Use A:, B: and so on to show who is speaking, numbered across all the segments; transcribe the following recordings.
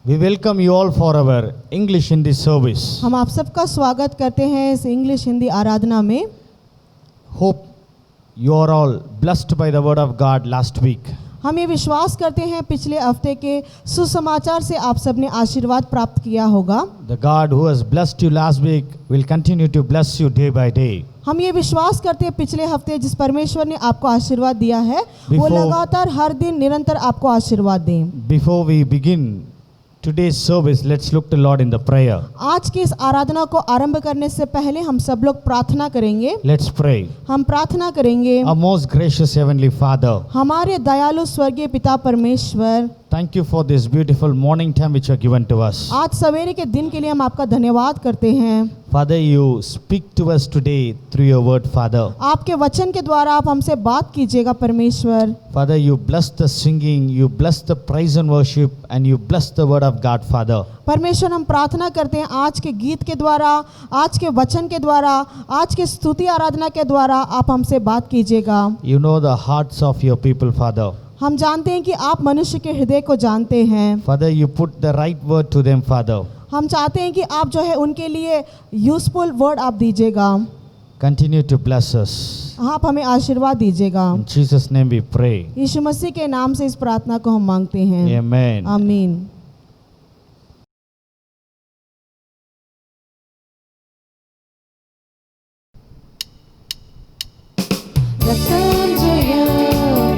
A: We welcome you all for our English Hindi service.
B: हम आप सबका स्वागत करते हैं इस इंग्लिश हिंदी आराधना में।
A: Hope you are all blessed by the word of God last week.
B: हम ये विश्वास करते हैं पिछले हफ्ते के सुसमाचार से आप सबने आशीर्वाद प्राप्त किया होगा।
A: The God who has blessed you last week will continue to bless you day by day.
B: हम ये विश्वास करते हैं पिछले हफ्ते जिस परमेश्वर ने आपको आशीर्वाद दिया है वो
A: Before-
B: लगातार हर दिन निरंतर आपको आशीर्वाद दें।
A: Before we begin today's service, let's look to Lord in the prayer.
B: आज की इस आराधना को आरंभ करने से पहले हम सब लोग प्रार्थना करेंगे।
A: Let's pray.
B: हम प्रार्थना करेंगे।
A: Our most gracious Heavenly Father,
B: हमारे दयालु स्वर्गीय पिता परमेश्वर,
A: thank you for this beautiful morning time which you have given to us.
B: आज सवेरे के दिन के लिए हम आपका धन्यवाद करते हैं।
A: Father, you speak to us today through your word, Father.
B: आपके वचन के द्वारा आप हमसे बात कीजिएगा परमेश्वर।
A: Father, you bless the singing, you bless the praise and worship, and you bless the word of God, Father.
B: परमेश्वर हम प्रार्थना करते हैं आज के गीत के द्वारा, आज के वचन के द्वारा, आज के स्तुति आराधना के द्वारा आप हमसे बात कीजिएगा।
A: You know the hearts of your people, Father.
B: हम जानते हैं कि आप मनुष्य के हृदय को जानते हैं।
A: Father, you put the right word to them, Father.
B: हम चाहते हैं कि आप जो है उनके लिए यूजफुल वर्ड आप दीजिएगा।
A: Continue to bless us.
B: आप हमें आशीर्वाद दीजिएगा।
A: In Jesus' name we pray.
B: यीशु मसीह के नाम से इस प्रार्थना को हम मांगते हैं।
A: Amen.
B: आमीन। रत्तम जय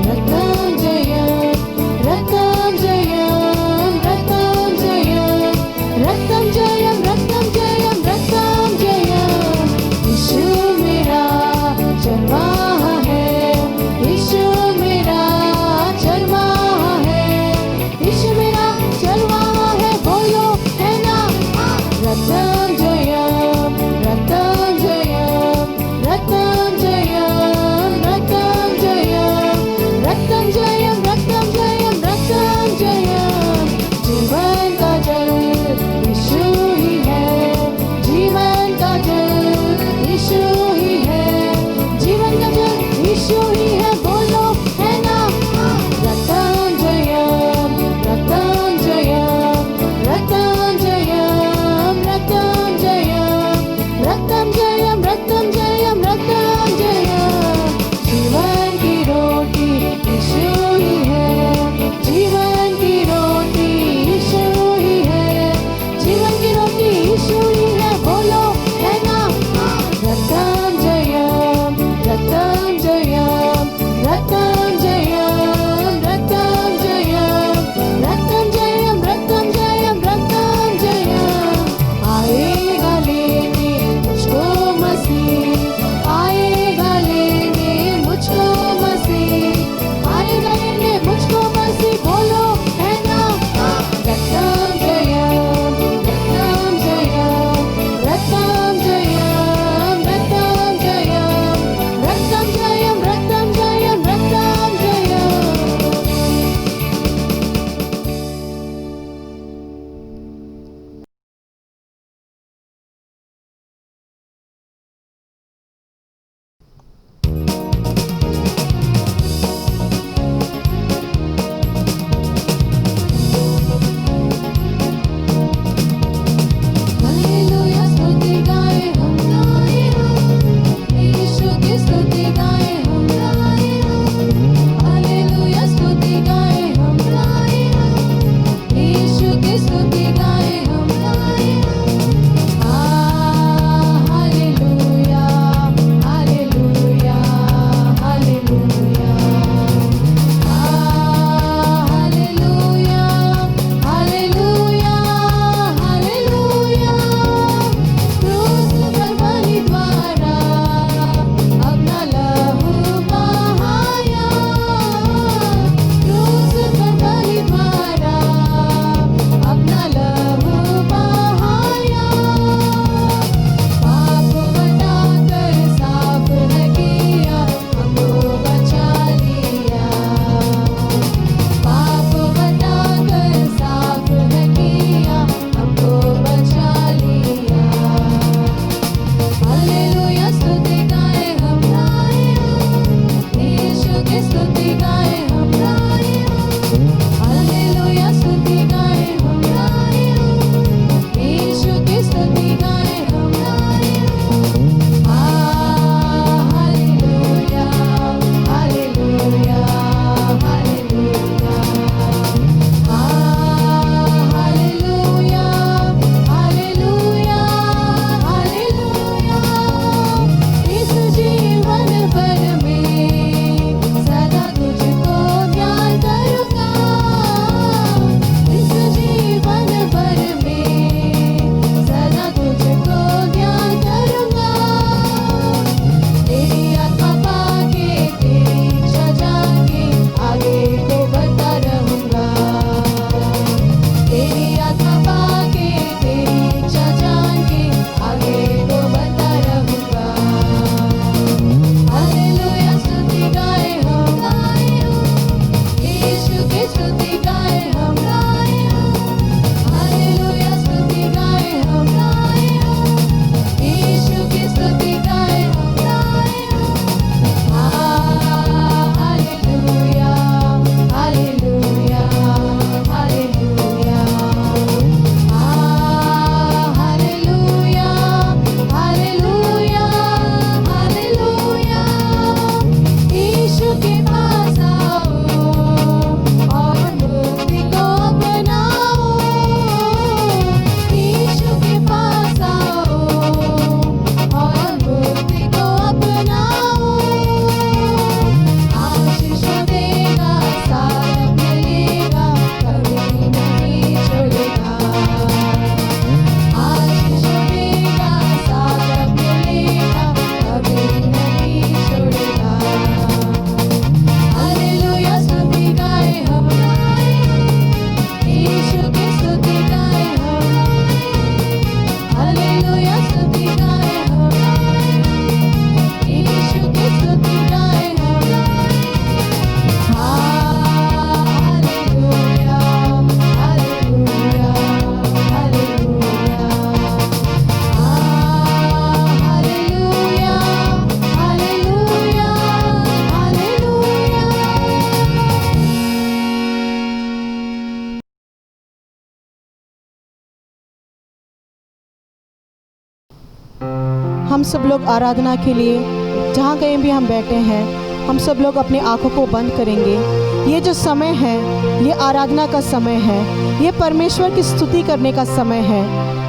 B: रत्तम जय रत्तम जय रत्तम जय रत्तम जय रत्तम जय रत्तम जय यीशु मेरा चरवाहा है, यीशु मेरा चरवाहा है, यीशु मेरा हम सब लोग आराधना के लिए जहाँ कहीं भी हम बैठे हैं, हम सब लोग अपनी आँखों को बंद करेंगे। ये जो समय है, ये आराधना का समय है, ये परमेश्वर की स्तुति करने का समय है।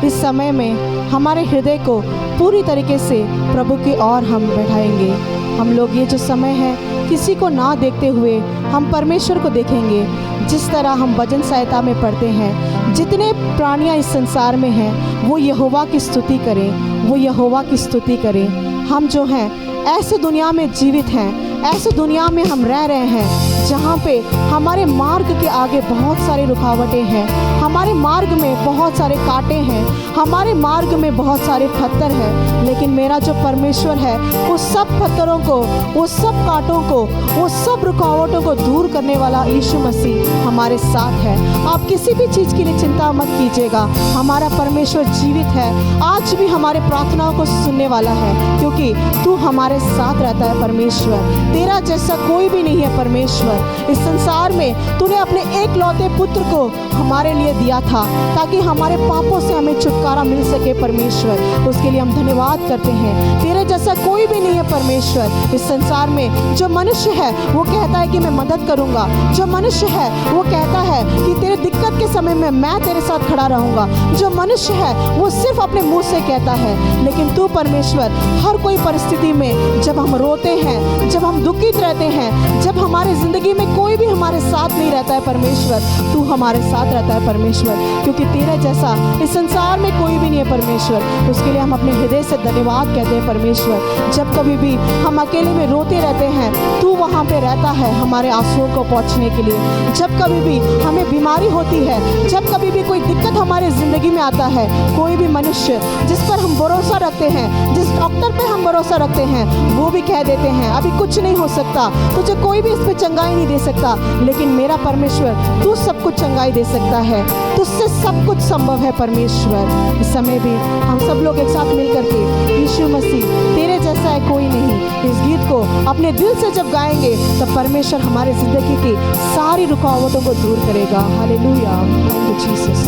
B: इस समय में हमारे हृदय को पूरी तरीके से प्रभु की ओर हम बैठाएंगे। हम लोग ये जो समय है, किसी को ना देखते हुए हम परमेश्वर को देखेंगे। जिस तरह हम भजन सहायता में पढ़ते हैं, जितने प्राणियां इस संसार में हैं, वो यहोवा की स्तुति करें, वो यहोवा की स्तुति करें। हम जो हैं ऐसे दुनिया में जीवित हैं, ऐसे दुनिया में हम रह रहे हैं जहाँ पे हमारे मार्ग के आगे बहुत सारी रुकावटें हैं, हमारे मार्ग में बहुत सारे कांटे हैं, हमारे मार्ग में बहुत सारे पत्थर हैं। लेकिन मेरा जो परमेश्वर है, उस सब पत्थरों को, उस सब कांटों को, उस सब रुकावटों को दूर करने वाला यीशु मसीह हमारे साथ है। आप किसी भी चीज़ के लिए चिंता मत कीजिएगा, हमारा परमेश्वर जीवित है, आज भी हमारे प्रार्थनाओं को सुनने वाला है, क्योंकि तू हमारे साथ रहता है। परमेश्वर तेरा जैसा कोई भी नहीं है। परमेश्वर इस संसार में तूने अपने एक लौते पुत्र को हमारे लिए दिया था, ताकि हमारे पापों से हमें छुटकारा मिल सके। परमेश्वर उसके लिए हम धन्यवाद करते हैं। तेरे जैसा कोई भी नहीं है। परमेश्वर इस संसार में जो मनुष्य है वो कहता है कि मैं मदद करूंगा, जो मनुष्य है वो कहता है कि तेरे दिक्कत के समय में मैं तेरे साथ खड़ा रहूंगा, जो मनुष्य है वो सिर्फ अपने मुंह से कहता है। लेकिन तू परमेश्वर हर कोई परिस्थिति में, जब हम रोते हैं, जब हम दुखित रहते हैं, जब हमारे ज़िंदगी में कोई भी हमारे साथ नहीं रहता है, परमेश्वर तू हमारे साथ रहता है। परमेश्वर क्योंकि तेरे जैसा इस संसार में कोई भी नहीं है। परमेश्वर उसके लिए हम अपने हृदय से धन्यवाद कहते हैं। परमेश्वर जब कभी भी हम अकेले में रोते रहते हैं, तू वहाँ पे रहता है हमारे आंसुओं को पोंछने के लिए। जब कभी भी हमें बीमारी होती है, जब कभी भी कोई दिक्कत हमारे ज़िंदगी में आता है, कोई भी मनुष्य जिस पर हम भरोसा रखते हैं, जिस डॉक्टर पे हम भरोसा रखते हैं, वो भी कह देते हैं अभी कुछ नहीं हो सकता, तुझे कोई भी इस पे चंगाई नहीं दे सकता। लेकिन मेरा परमेश्वर तू सब कुछ चंगाई दे सकता है, तुझसे सब कुछ संभव है। परमेश्वर इस समय भी हम सब लोग एक साथ मिल करके यीशु मसीह तेरे जैसा है कोई नहीं, इस गीत को अपने दिल से जब गाएंगे तब परमेश्वर हमारे जिंदगी की सारी रुकावटों को दूर करेगा। Hallelujah, thank you Jesus.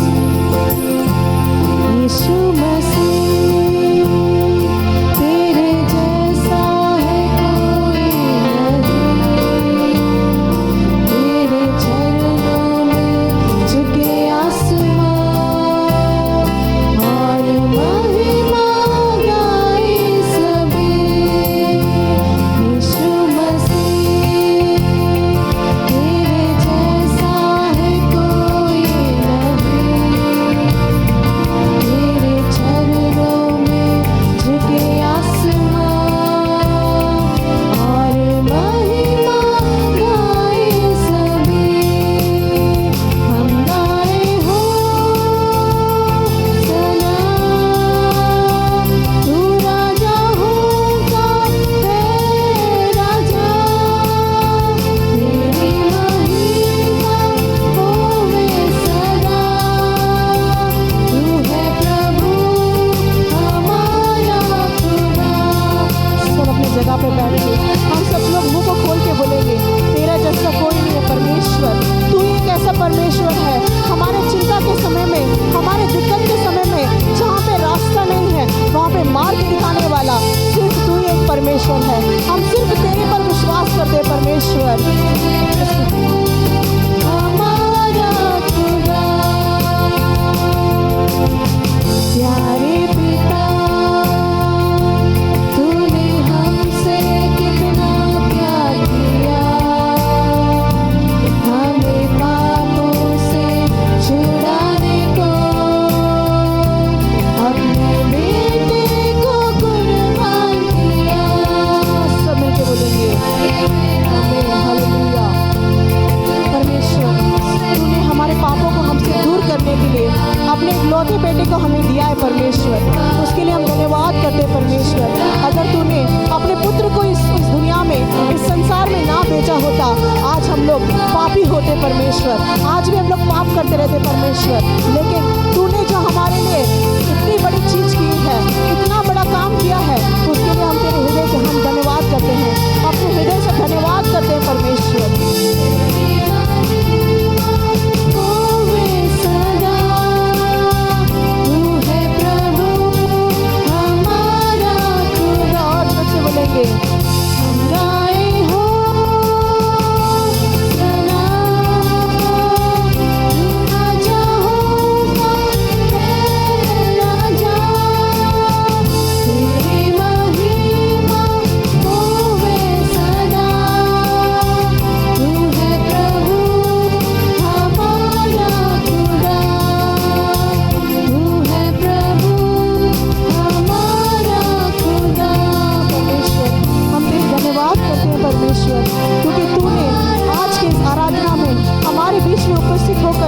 B: यीशु मसीह तेरे जैसा है कोई नहीं, तेरे चरणों में झुके आसमां और महिमा गाए सभी। यीशु मसीह तेरे जैसा है कोई नहीं, तेरे चरणों में झुके आसमां और महिमा गाए सभी। हम गाए हो सना, तू राजा होगा है राजा, तेरी महिमा होवे सदा। तू है प्रभु हमारा खुदा। सब अपनी जगह पे बैठे, हम सब लोग मुंह को खोल के बोलेंगे तेरा जैसा कोई नहीं है। परमेश्वर तू ही एक ऐसा परमेश्वर है, हमारे चिंता के समय में, हमारे दिक्कत के समय में, जहाँ पे रास्ता नहीं है वहाँ पे मार्ग दिखाने वाला सिर्फ तू ही एक परमेश्वर है। हम सिर्फ तेरे पर विश्वास करते हैं। परमेश्वर हमारा खुदा, प्यारे पिता, तूने हमसे कितना प्यार किया, हमें पापों से छुड़ाने को अपने बेटे को कुर्बान किया। सब मिलके बोलेंगे आमीन, हालेलुया। परमेश्वर तूने हमारे पापों को हमसे दूर करने के लिए अपने इकलौते बेटे को हमें दिया है। परमेश्वर उसके लिए हम धन्यवाद करते हैं। परमेश्वर अगर तूने अपने पुत्र को इस दुनिया में, इस संसार में ना भेजा होता, आज हम लोग पापी होते। परमेश्वर आज भी हम लोग पाप करते रहते। परमेश्वर लेकिन तूने जो हमारे लिए इतनी बड़ी चीज़ की है, इतना बड़ा काम किया है, उसके लिए हम तेरे हृदय से हम धन्यवाद करते हैं, अपने हृदय से धन्यवाद करते हैं। परमेश्वर हमारा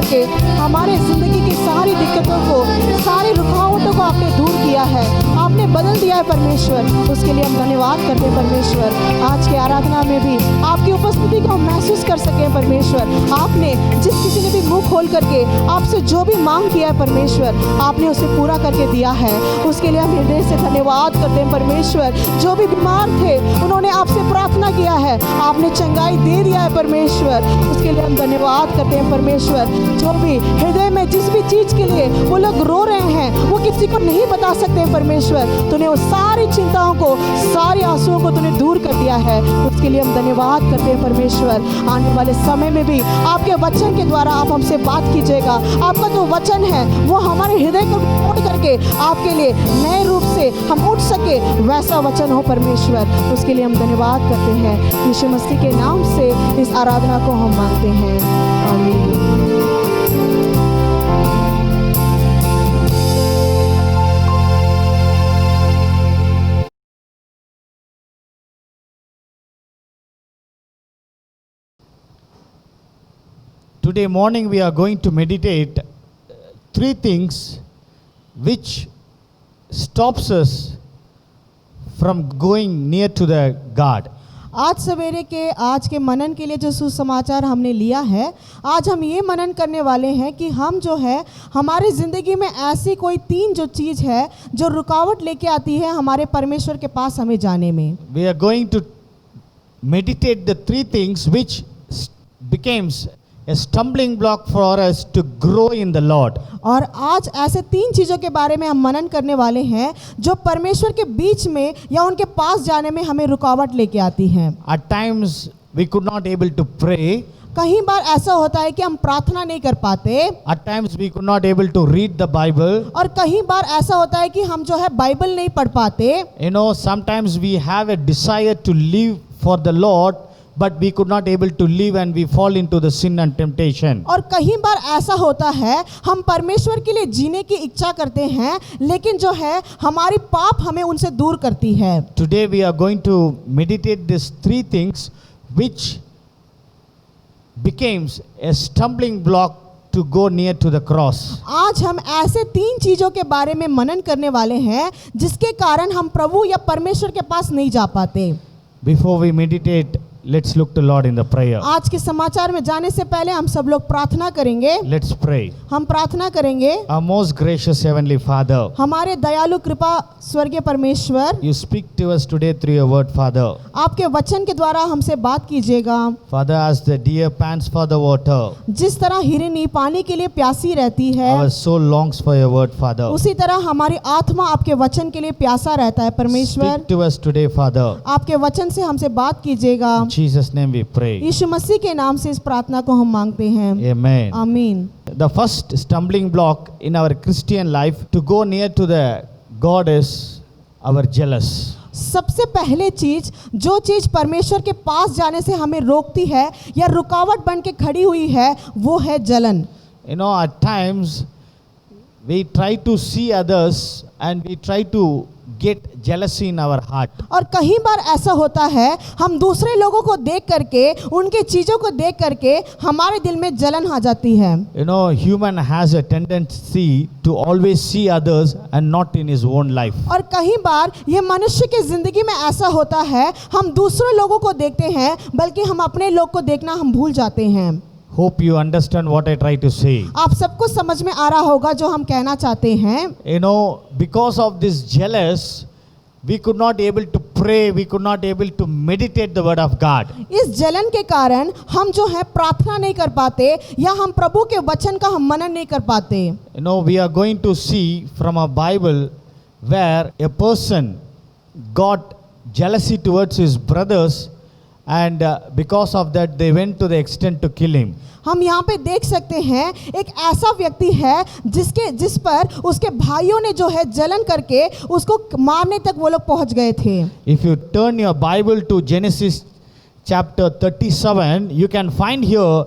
B: करके हमारे ज़िंदगी की सारी दिक्कतों को, सारी रुकावटों को आपने दूर किया है, आपने बदल दिया है परमेश्वर। उसके लिए हम धन्यवाद करते हैं परमेश्वर। आज के आराधना में भी आपकी उपस्थिति को हम महसूस कर सकें परमेश्वर। आपने जिस किसी ने भी मुंह खोल करके आपसे जो भी मांग किया है परमेश्वर, आपने उसे पूरा करके दिया है। उसके लिए हम हृदय से धन्यवाद करते हैं परमेश्वर। जो भी बीमार थे उन्होंने आपसे प्रार्थना किया है, आपने चंगाई दे दिया है परमेश्वर। उसके लिए हम धन्यवाद करते हैं परमेश्वर। जो भी हृदय में जिस भी चीज़ के लिए वो लोग रो रहे हैं, वो किसी को नहीं बता सकते परमेश्वर, तूने वो सारी चिंताओं को, सारी आंसुओं को तूने दूर कर दिया है। उसके लिए हम धन्यवाद करते हैं परमेश्वर। आने वाले समय में भी आपके वचन के द्वारा आप हमसे बात कीजिएगा। आपका जो वचन है वो हमारे हृदय को तोड़ करके आपके लिए नए रूप से हम उठ सके, वैसा वचन हो परमेश्वर। उसके लिए हम धन्यवाद करते हैं। यीशु मसीह के नाम से इस आराधना को हम मांगते हैं, आमीन।
A: Today morning we are going to meditate three things which stops us from going near to the God.
B: आज सवेरे के आज के मनन के लिए जो सुसमाचार हमने लिया है, आज हम ये मनन करने वाले हैं कि हम जो है हमारी ज़िंदगी में ऐसी कोई तीन जो चीज़ है जो रुकावट लेके आती है हमारे परमेश्वर के पास हमें जाने में।
A: We are going to meditate the three things which becomes a stumbling block for us to grow in the Lord.
B: और आज ऐसे तीन चीज़ों के बारे में हम मनन करने वाले हैं जो परमेश्वर के बीच में या उनके पास जाने में हमें रुकावट लेके आती हैं।
A: At times we could not able to pray.
B: कहीं बार ऐसा होता है कि हम प्रार्थना नहीं कर पाते।
A: At times we could not able to read the Bible.
B: और कहीं बार ऐसा होता है कि हम जो है बाइबल नहीं पढ़ पाते।
A: You know, sometimes we have a desire to live for the Lord, but we could not able to live and we fall into the sin and temptation.
B: और कहीं बार ऐसा होता है हम परमेश्वर के लिए जीने की इच्छा करते हैं, लेकिन जो है हमारी पाप हमें उनसे दूर करती है।
A: Today we are going to meditate these three things which becomes a stumbling block to go near to the cross.
B: आज हम ऐसे तीन चीज़ों के बारे में मनन करने वाले हैं जिसके कारण हम प्रभु या परमेश्वर के पास नहीं जा पाते।
A: Before we meditate, let's look to Lord in the prayer.
B: आज के समाचार में जाने से पहले हम सब लोग प्रार्थना करेंगे।
A: Let's pray.
B: हम प्रार्थना करेंगे।
A: Our most gracious heavenly Father,
B: हमारे दयालु कृपा स्वर्गीय परमेश्वर,
A: you speak to us today through your word, Father.
B: आपके वचन के द्वारा हमसे बात कीजिएगा।
A: Father, as the deer pants for the water,
B: जिस तरह हिरनी पानी के लिए प्यासी रहती है,
A: our soul longs for your word, Father.
B: उसी तरह हमारी आत्मा आपके वचन के लिए प्यासा रहता है परमेश्वर।
A: Speak to us today, Father.
B: आपके वचन से हमसे बात कीजिएगा।
A: In Jesus' name we pray.
B: यीशु मसीह के नाम से इस प्रार्थना को हम मांगते हैं,
A: Amen.
B: आमीन।
A: The first stumbling block in our Christian life to go near to the God is our jealous.
B: सबसे पहले चीज, जो चीज परमेश्वर के पास जाने से हमें रोकती है या रुकावट बन के खड़ी हुई है, वो है जलन।
A: You know, at times we try to see others and we try to get jealousy in our heart.
B: और कहीं बार ऐसा होता है हम दूसरे लोगों को देख करके, उनके चीज़ों को देख करके हमारे दिल में जलन आ जाती है।
A: You know, human has a tendency to always see others and not in his own life.
B: और कहीं बार ये मनुष्य की ज़िंदगी में ऐसा होता है, हम दूसरे लोगों को देखते हैं बल्कि हम अपने लोग को देखना हम भूल जाते हैं।
A: Hope you understand what I try to say.
B: आप सबको समझ में आ रहा होगा जो हम कहना चाहते हैं।
A: You know, because of this jealous, we could not able to pray, we could not able to meditate the word of God.
B: इस जलन के कारण हम जो है प्रार्थना नहीं कर पाते या हम प्रभु के वचन का हम मनन नहीं कर पाते।
A: You know, we are going to see from a Bible where a person got jealousy towards his brothers, and because of that they went to the extent to kill him.
B: हम यहाँ पे देख सकते हैं एक ऐसा व्यक्ति है जिस पर उसके भाइयों ने जो है जलन करके उसको मारने तक वो लोग पहुँच गए थे।
A: If you turn your Bible to Genesis chapter 37, you can find here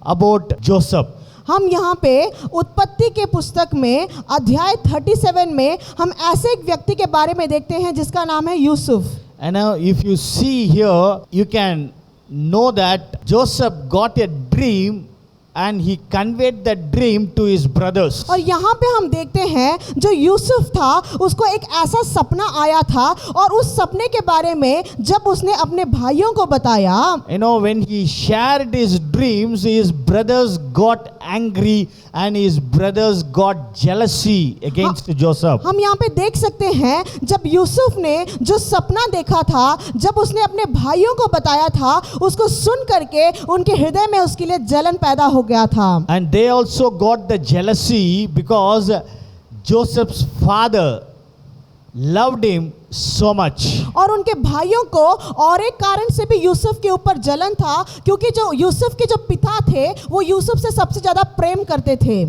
A: about Joseph.
B: हम यहाँ पे उत्पत्ति के पुस्तक में अध्याय 37 में हम ऐसे एक व्यक्ति के बारे में देखते हैं जिसका नाम है Yusuf.
A: And now if you see here, you can know that Joseph got a dream and he conveyed that dream to his brothers.
B: और यहाँ पे हम देखते हैं जो यूसुफ था उसको एक ऐसा सपना आया था और उस सपने के बारे में जब उसने अपने भाइयों को बताया,
A: You know, when he shared his dreams, his brothers got angry and his brothers got jealousy against Joseph.
B: हम यहाँ पे देख सकते हैं जब यूसुफ ने जो सपना देखा था, जब उसने अपने भाइयों को बताया था, उसको सुन करके उनके हृदय में उसके लिए जलन पैदा हो गया था।
A: And they also got the jealousy because Joseph's father loved him so much.
B: और उनके भाइयों को और एक कारण से भी यूसुफ के ऊपर जलन था, क्योंकि जो यूसुफ के जो पिता थे वो यूसुफ से सबसे ज़्यादा प्रेम करते थे।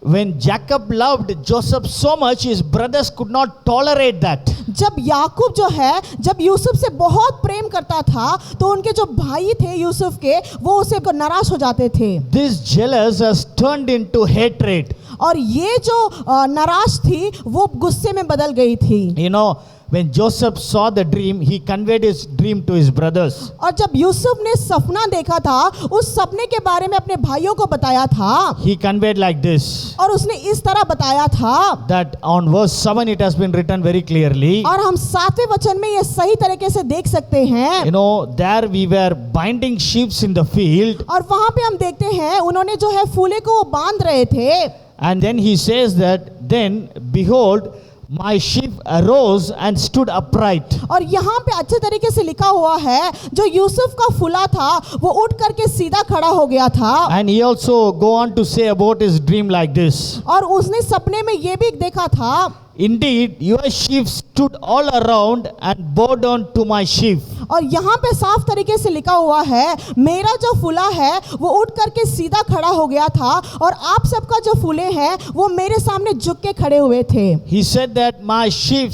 A: When Jacob loved Joseph so much, his brothers could not tolerate that.
B: जब याकूब जो है जब यूसुफ से बहुत प्रेम करता था तो उनके जो भाई थे यूसुफ के वो उसे को नाराज हो जाते थे।
A: This jealous has turned into hatred.
B: और ये जो नाराज थी वो गुस्से में बदल गई थी।
A: You know, when Joseph saw the dream, he conveyed his dream to his brothers.
B: और जब यूसुफ ने सपना देखा था उस सपने के बारे में अपने भाइयों को बताया था।
A: He conveyed like this,
B: और उसने इस तरह बताया था
A: that on verse 7 it has been written very clearly.
B: और हम 7वें वचन में ये सही तरीके से देख सकते हैं।
A: You know, there we were binding sheep in the field,
B: और वहां पे हम देखते हैं उन्होंने जो है फूले को बांध रहे थे।
A: and then he says that, then behold, my sheep arose and stood upright.
B: और यहाँ पे अच्छे तरीके से लिखा हुआ है जो यूसुफ का फूला था वो उठ करके सीधा खड़ा हो गया था।
A: And he also go on to say about his dream like this,
B: और उसने सपने में ये भी देखा था,
A: indeed your sheep stood all around and bowed down to my sheep.
B: और यहाँ पे साफ तरीके से लिखा हुआ है मेरा जो फूला है वो उठ करके सीधा खड़ा हो गया था और आप सबका जो फूले हैं वो मेरे सामने झुक के खड़े हुए थे।
A: He said that my sheep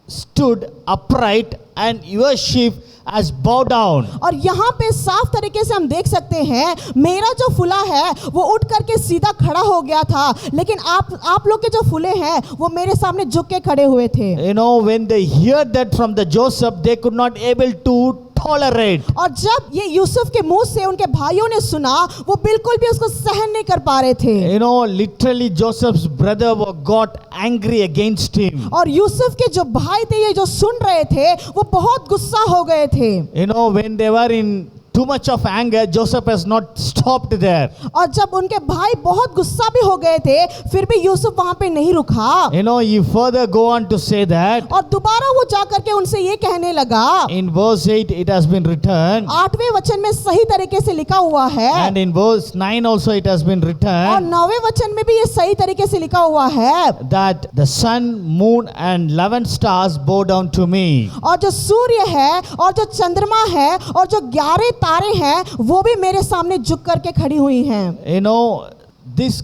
A: stood upright and your sheep has bowed down.
B: और यहाँ पे साफ तरीके से हम देख सकते हैं मेरा जो फूला है वो उठ करके सीधा खड़ा हो गया था, लेकिन आप लोग के जो फूले हैं वो मेरे सामने झुक के खड़े हुए थे।
A: You know, when they heard that from the Joseph, they could not able to tolerate.
B: और जब ये यूसुफ के मुंह से उनके भाइयों ने सुना वो बिल्कुल भी उसको सहन नहीं कर पा रहे थे।
A: You know, literally Joseph's brother got angry against him.
B: और यूसुफ के जो भाई थे ये जो सुन रहे थे वो बहुत गुस्सा हो गए थे।
A: You know, when they were in too much of anger, Joseph has not stopped there.
B: और जब उनके भाई बहुत गुस्सा भी हो गए थे फिर भी यूसुफ वहां पे नहीं रुका।
A: You know, he further go on to say that
B: और दोबारा वो जा करके उनसे ये कहने लगा,
A: in verse 8 it has been written,
B: 8वें वचन में सही तरीके से लिखा हुआ है
A: and in verse 9 also it has been
B: और
A: written,
B: 9वें वचन में भी ये सही तरीके से लिखा हुआ है
A: that the sun, moon and 11 stars bow down to me.
B: और जो सूर्य है और जो चंद्रमा है और जो 11 तारे हैं वो भी मेरे सामने झुक करके खड़ी हुई हैं।
A: You know, this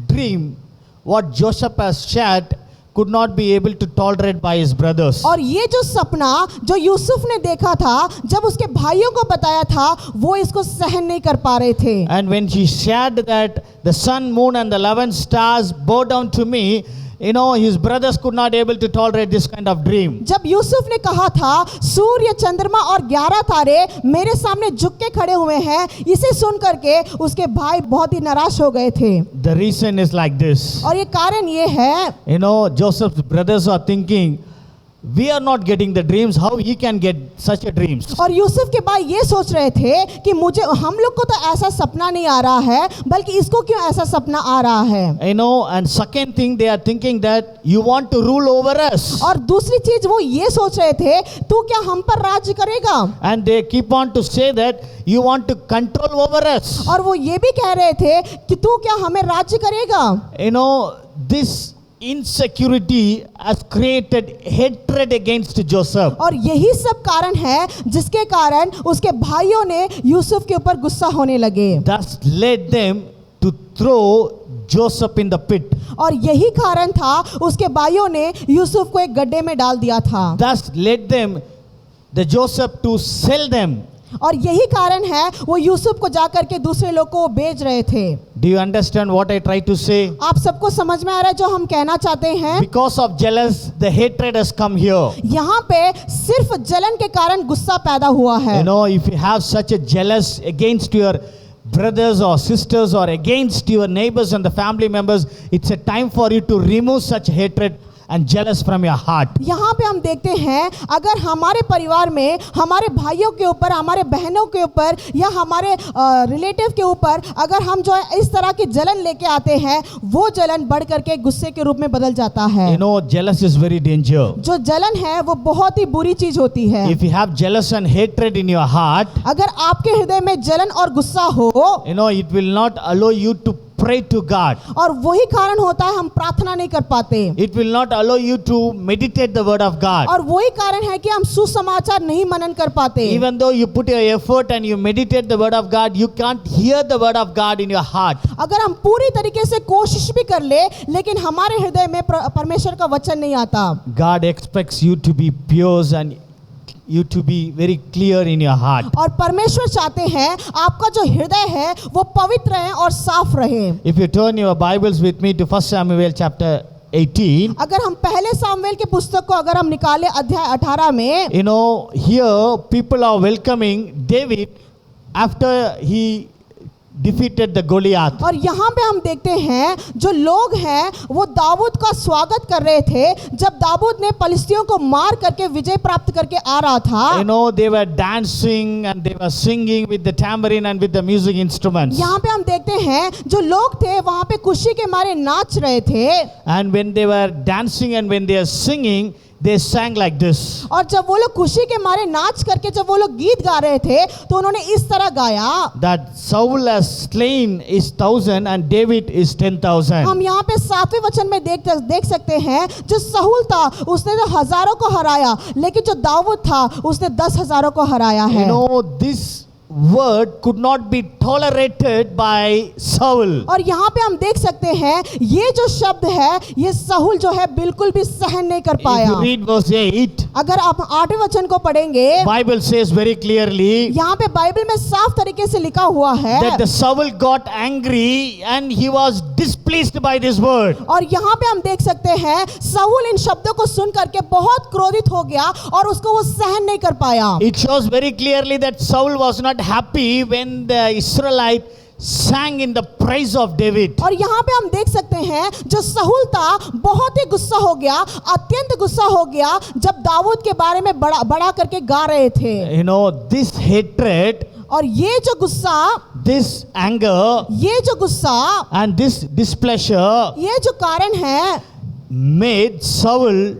A: dream what Joseph has shared could not be able to tolerate by his brothers.
B: और ये जो सपना जो यूसुफ ने देखा था जब उसके भाइयों को बताया था वो इसको सहन नहीं कर पा रहे थे।
A: And when he shared that the sun, moon and the 11 stars bow down to me, you know, his brothers could not able to tolerate this kind of dream.
B: जब यूसुफ ने कहा था सूर्य चंद्रमा और 11 तारे मेरे सामने झुक के खड़े हुए हैं, इसे सुन करके उसके भाई बहुत ही निराश हो गए थे।
A: The reason is like this.
B: और ये कारण ये है,
A: You know, Joseph's brothers are thinking, we are not getting the dreams, how he can get such a dreams?
B: और यूसुफ के भाई ये सोच रहे थे कि हम लोग को तो ऐसा सपना नहीं आ रहा है, बल्कि इसको क्यों ऐसा सपना आ रहा है।
A: You know, and second thing they are thinking that you want to rule over us.
B: और दूसरी चीज वो ये सोच रहे थे तू क्या हम पर राज्य करेगा।
A: And they keep on to say that you want to control over us.
B: और वो ये भी कह रहे थे कि तू क्या हमें राज्य करेगा।
A: You know, this insecurity has created hatred against Joseph.
B: और यही सब कारण है जिसके कारण उसके भाइयों ने यूसुफ के ऊपर गुस्सा होने लगे।
A: Thus led them to throw Joseph in the pit.
B: और यही कारण था उसके भाइयों ने यूसुफ को एक गड्ढे में डाल दिया था।
A: Thus led them, the Joseph, to sell them.
B: और यही कारण है वो यूसुफ को जाकर के दूसरे लोग को बेच रहे थे।
A: Do you understand what I try to say?
B: आप सबको समझ में आ रहा है जो हम कहना चाहते हैं?
A: Because of jealous, the hatred has come here.
B: यहाँ पे सिर्फ जलन के कारण गुस्सा पैदा हुआ है।
A: You know, if you have such a jealous against your brothers or sisters or against your neighbors and the family members, it's a time for you to remove such hatred and jealous from your heart.
B: यहाँ पे हम देखते हैं अगर हमारे परिवार में हमारे भाइयों के ऊपर, हमारे बहनों के ऊपर या हमारे रिलेटिव के ऊपर अगर हम जो है इस तरह की जलन लेके आते हैं, वो जलन बढ़ करके गुस्से के रूप में बदल जाता है।
A: You know, jealous is very dangerous.
B: जो जलन है वो बहुत ही बुरी चीज होती है।
A: If you have jealous and hatred in your heart,
B: अगर आपके हृदय में जलन और गुस्सा हो,
A: you know, it will not allow you to pray to God.
B: और वही कारण होता है हम प्रार्थना नहीं कर पाते,
A: It will not allow you to meditate the word of God.
B: और वही कारण है कि हम सुसमाचार नहीं मनन कर पाते।
A: Even though you put your effort and you meditate the word of God, you can't hear the word of God in your heart.
B: अगर हम पूरी तरीके से कोशिश भी कर ले, लेकिन हमारे हृदय में परमेश्वर का वचन नहीं आता।
A: God expects you to be pure and you to be very clear in your heart.
B: और परमेश्वर चाहते हैं आपका जो हृदय है वो पवित्र है और साफ रहे।
A: If you turn your Bibles with me to 1 Samuel chapter 18,
B: अगर हम पहले सामुएल के पुस्तक को अगर हम निकाले अध्याय 18 में,
A: you know, here people are welcoming David after he defeated the Goliath.
B: और यहाँ पे हम देखते हैं जो लोग हैं वो दाऊद का स्वागत कर रहे थे जब दाऊद ने पलिस्तियों को मार करके विजय प्राप्त करके आ रहा था।
A: You know, they were dancing and they were singing with the tambourine and with the music instruments.
B: यहाँ पे हम देखते हैं जो लोग थे वहाँ पे खुशी के मारे नाच रहे थे,
A: And when they were dancing and when they were singing, they sang like this.
B: और जब वो लोग खुशी के मारे नाच करके जब वो लोग गीत गा रहे थे तो उन्होंने इस तरह गाया,
A: That Saul has slain is 1,000 and David is 10,000.
B: हम यहाँ पे 7वें वचन में देख सकते हैं जो सहूल था उसने तो हजारों को हराया, लेकिन जो दाऊद था उसने 10,000 को हराया
A: You
B: है।
A: know, this word could not be tolerated by Saul.
B: और यहाँ पे हम देख सकते हैं ये जो शब्द है ये सहूल जो है बिल्कुल भी सहन नहीं कर
A: If
B: पाया।
A: you read verse 8,
B: अगर आप 8वें वचन को पढ़ेंगे,
A: Bible says very clearly
B: यहाँ पे बाइबल में साफ तरीके से लिखा हुआ है
A: that the Saul got angry and he was displeased by this word.
B: और यहाँ पे हम देख सकते हैं साउल इन शब्दों को सुन करके बहुत क्रोधित हो गया और उसको वो सहन नहीं कर पाया।
A: It shows very clearly that Saul was not happy when the Israelite sang in the praise of David.
B: और यहाँ पे हम देख सकते हैं जो सहूल था बहुत ही गुस्सा हो गया, अत्यंत गुस्सा हो गया जब दाऊद के बारे में बड़ा करके गा रहे थे।
A: You know, this hatred,
B: और ये जो गुस्सा,
A: this anger
B: ये जो गुस्सा,
A: and this displeasure
B: ये जो कारण है
A: made Saul